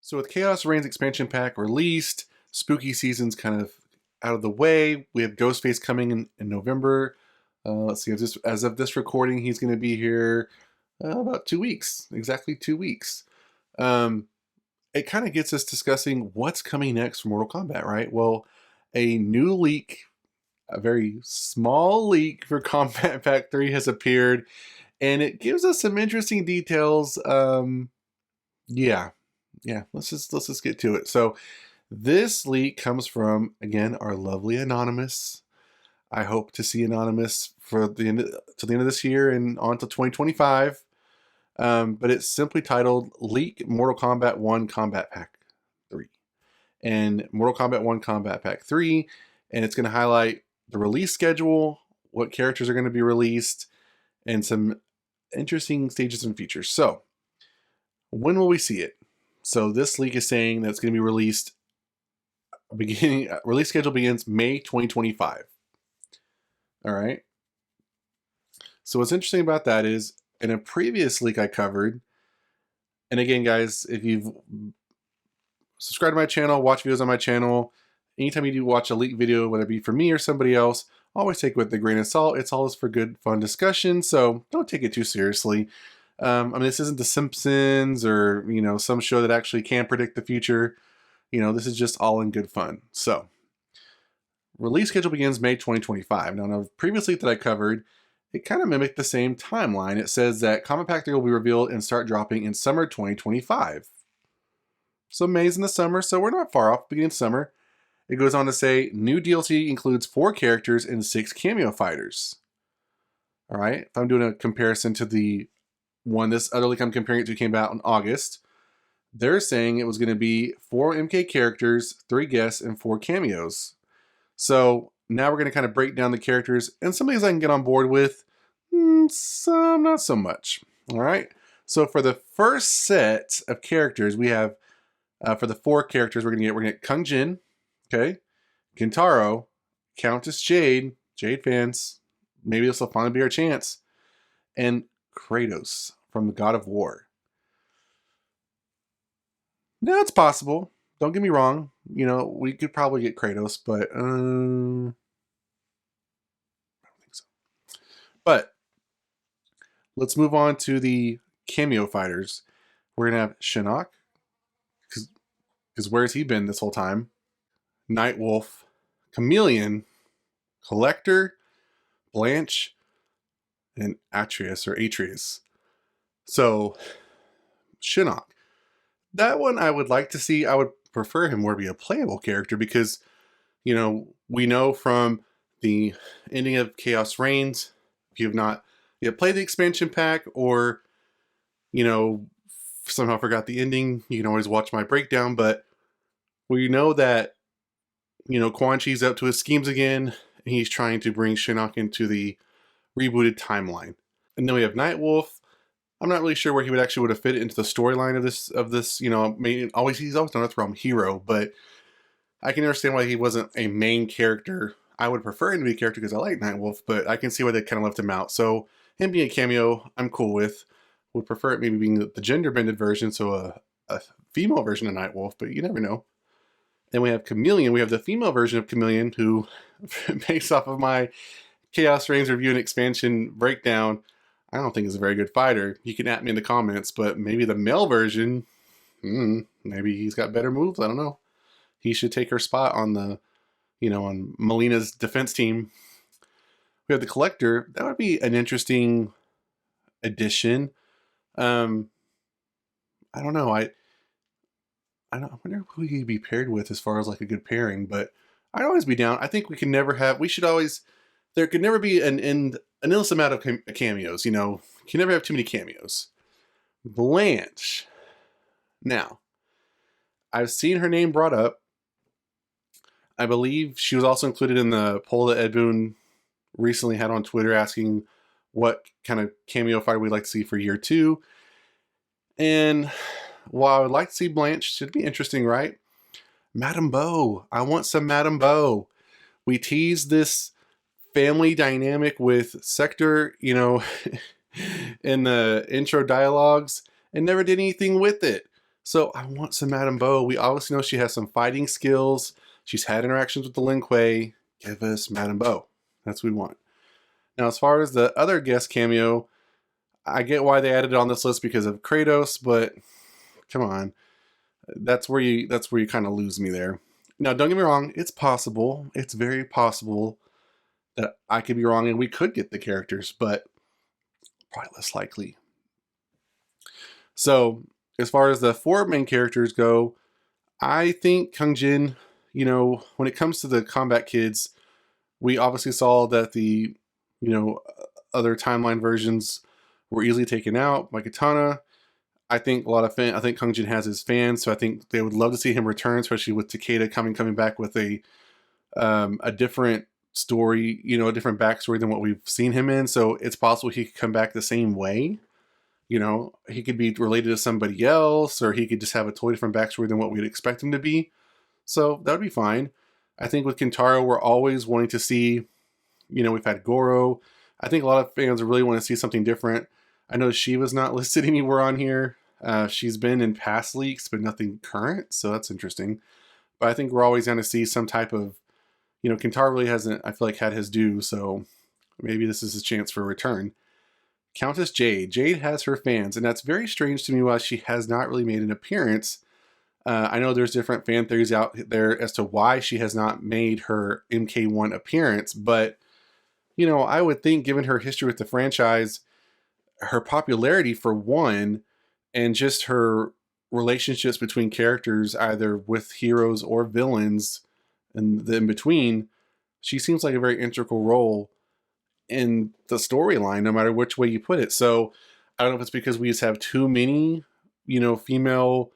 So with Khaos Reigns expansion pack released, spooky season's kind of out of the way. We have Ghostface coming in November. Let's see, as of this recording, he's going to be here about 2 weeks, exactly 2 weeks. It kind of gets us discussing what's coming next for Mortal Kombat, right? Well, a new leak, a very small leak for Kombat Pack 3 has appeared, and it gives us some interesting details. Yeah, let's just get to it. So this leak comes from, again, our lovely Anonymous. I hope to see Anonymous for the end of this year and on to 2025. But it's simply titled Leak Mortal Kombat 1 Kombat Pack 3. And Mortal Kombat 1 Kombat Pack 3, and it's going to highlight the release schedule, what characters are going to be released, and some interesting stages and features. So, when will we see it? So this leak is saying that it's going to be released release schedule begins May 2025. All right. So what's interesting about that is in a previous leak I covered, and again, guys, if you've subscribed to my channel, watch videos on my channel, anytime you do watch a leak video, whether it be for me or somebody else, always take it with a grain of salt. It's always for good, fun discussion. So don't take it too seriously. I mean, this isn't The Simpsons or, some show that actually can predict the future. This is just all in good fun. So, release schedule begins May 2025. Now, in a previous leak that I covered, it kind of mimicked the same timeline. It says that Kombat Pack 3 will be revealed and start dropping in summer 2025. So, May's in the summer, so we're not far off, beginning of summer. It goes on to say, new DLC includes 4 characters and 6 cameo fighters. All right, if I'm doing a comparison to the one this other leak I'm comparing it to came out in August, they're saying it was going to be 4 MK characters, 3 guests, and 4 cameos. So now we're going to kind of break down the characters, and some of these I can get on board with, some not so much. All right. So for the first set of characters, we have for the 4 characters we're going to get Kung Jin, okay, Kintaro, Countess Jade fans, maybe this will finally be our chance, and Kratos from the God of War. Now it's possible. Don't get me wrong. We could probably get Kratos, but I don't think so. But let's move on to the cameo fighters. We're gonna have Shinnok, because where's he been this whole time? Nightwolf, Chameleon, Collector, Blanche, and Atreus. So, Shinnok. That one I would like to see. I would prefer him more to be a playable character because, we know from the ending of Khaos Reigns, if you have not yet played the expansion pack or, somehow forgot the ending, you can always watch my breakdown, but we know that, Quan Chi's up to his schemes again, and he's trying to bring Shinnok into the rebooted timeline. And then we have Nightwolf. I'm not really sure where he would have fit into the storyline of this. He's always done it from hero, but I can understand why he wasn't a main character. I would prefer him to be a character because I like Nightwolf, but I can see why they kind of left him out. So him being a cameo, I'm cool with. Would prefer it maybe being the gender bended version, so a female version of Nightwolf, but you never know. Then we have Chameleon. We have the female version of Chameleon, who, based off of my Khaos Reigns review and expansion breakdown, I don't think is a very good fighter. You can at me in the comments, but maybe the male version, maybe he's got better moves. I don't know. He should take her spot on on Melina's defense team. We have the Collector. That would be an interesting addition. I don't know. I wonder who he'd be paired with as far as like a good pairing, but I'd always be down. I think there could never be an endless amount of cameos. You can never have too many cameos. Blanche. Now, I've seen her name brought up. I believe she was also included in the poll that Ed Boon recently had on Twitter asking what kind of cameo fighter we'd like to see for year 2. And while I would like to see Blanche, should be interesting, right? Madame Bo. I want some Madame Bo. We teased this family dynamic with Sector, in the intro dialogues, and never did anything with it. So I want some Madame Bo. We obviously know she has some fighting skills. She's had interactions with the Lin Kuei. Give us Madame Bo. That's what we want. Now, as far as the other guest cameo, I get why they added it on this list because of Kratos, but come on. That's where you kind of lose me there. Now, don't get me wrong. It's possible. It's very possible that I could be wrong and we could get the characters, but probably less likely. So, as far as the 4 main characters go, I think Kung Jin, you know, when it comes to the combat kids, we obviously saw that the, you know, other timeline versions were easily taken out by Katana. I think I think Kung Jin has his fans, so I think they would love to see him return, especially with Takeda coming back with a different story, you know, a different backstory than what we've seen him in. So it's possible he could come back the same way. You know, he could be related to somebody else, or he could just have a totally different backstory than what we'd expect him to be. So that would be fine. I think with Kintaro, we're always wanting to see, you know, we've had Goro. I think a lot of fans really want to see something different. I know Shiva's not listed anywhere on here. She's been in past leaks, but nothing current, so that's interesting. But I think we're always going to see some type of, you know, Kintaro really hasn't, I feel like, had his due, so maybe this is his chance for a return. Countess Jade. Jade has her fans, and that's very strange to me why she has not really made an appearance. I know there's different fan theories out there as to why she has not made her MK1 appearance, but, you know, I would think given her history with the franchise, her popularity for one, and just her relationships between characters, either with heroes or villains, and the in between, she seems like a very integral role in the storyline, no matter which way you put it. So I don't know if it's because we just have too many, you know, female,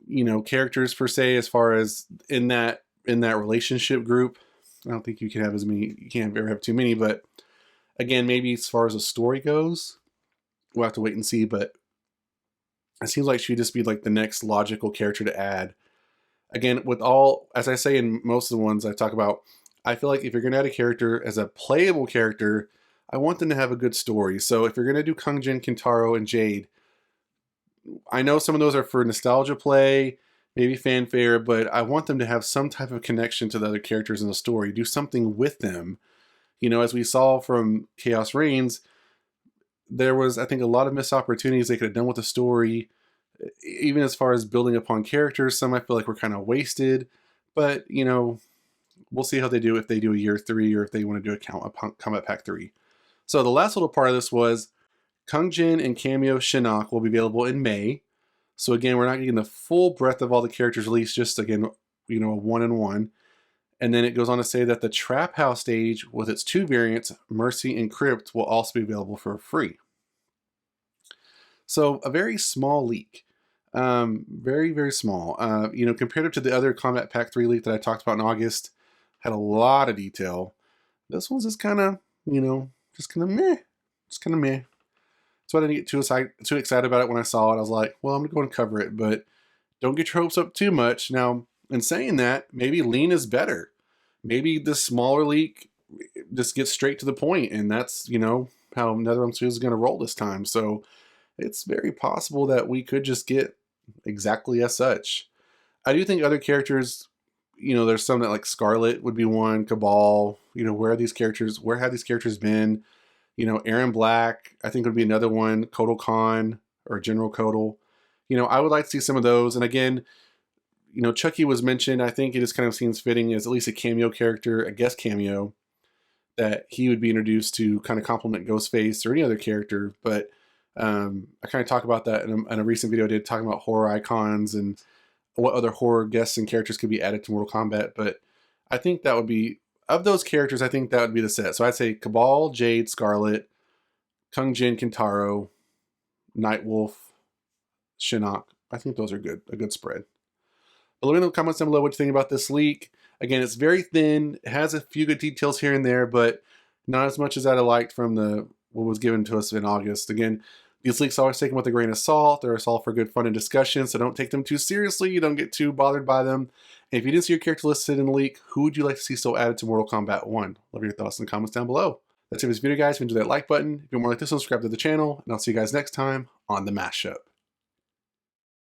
you know, characters per se, as far as in that relationship group. I don't think you can have as many. You can't ever have too many, but again, maybe as far as the story goes, we'll have to wait and see. But it seems like she'd just be like the next logical character to add. Again, with all, as I say in most of the ones I talk about, I feel like if you're going to add a character as a playable character, I want them to have a good story. So if you're going to do Kung Jin, Kintaro, and Jade, I know some of those are for nostalgia play, maybe fanfare, but I want them to have some type of connection to the other characters in the story. Do something with them. You know, as we saw from Khaos Reigns, there was, I think, a lot of missed opportunities they could have done with the story. Even as far as building upon characters, some I feel like were kind of wasted. But, you know, we'll see how they do if they do a year 3 or if they want to do a Kombat Pack 3. So the last little part of this was Kung Jin and Cameo Shinnok will be available in May. So again, we're not getting the full breadth of all the characters released, just again, you know, a 1-in-1. And then it goes on to say that the Trap House stage with its 2 variants, Mercy and Crypt, will also be available for free. So a very small leak. Very, very small. You know, compared to the other Kombat Pack 3 leak that I talked about in August, had a lot of detail. This one's just kind of, you know, just kind of meh. Just kind of meh. So I didn't get too excited about it when I saw it. I was like, well, I'm going to go and cover it, but don't get your hopes up too much. Now, in saying that, maybe lean is better. Maybe the smaller leak just gets straight to the point, and that's, you know, how NetherRealm Studios is going to roll this time. So it's very possible that we could just get exactly as such. I do think other characters, you know, there's some that like Scarlet would be one, Cabal, you know, where have these characters been? You know, Aaron Black, I think would be another one, Kotal Khan or General Kotal. You know, I would like to see some of those. And again, you know, Chucky was mentioned. I think it just kind of seems fitting as at least a cameo character, a guest cameo, that he would be introduced to kind of complement Ghostface or any other character. But I kind of talk about that in a recent video I did, talking about horror icons and what other horror guests and characters could be added to Mortal Kombat. But I think that would be, of those characters, I think that would be the set. So I'd say Cabal, Jade, Scarlet, Kung Jin, Kintaro, Nightwolf, Shinnok. I think those are good, a good spread. But let me know in the comments down below what you think about this leak. Again, it's very thin. It has a few good details here and there, but not as much as I'd have liked from what was given to us in August. Again, these leaks always take them with a grain of salt. They're all for good fun and discussion, so don't take them too seriously. You don't get too bothered by them. And if you didn't see your character listed in the leak, who would you like to see still added to Mortal Kombat 1? Love your thoughts in the comments down below. That's it for this video, guys. If you enjoyed that like button, if you want more like this, subscribe to the channel, and I'll see you guys next time on the Mashup.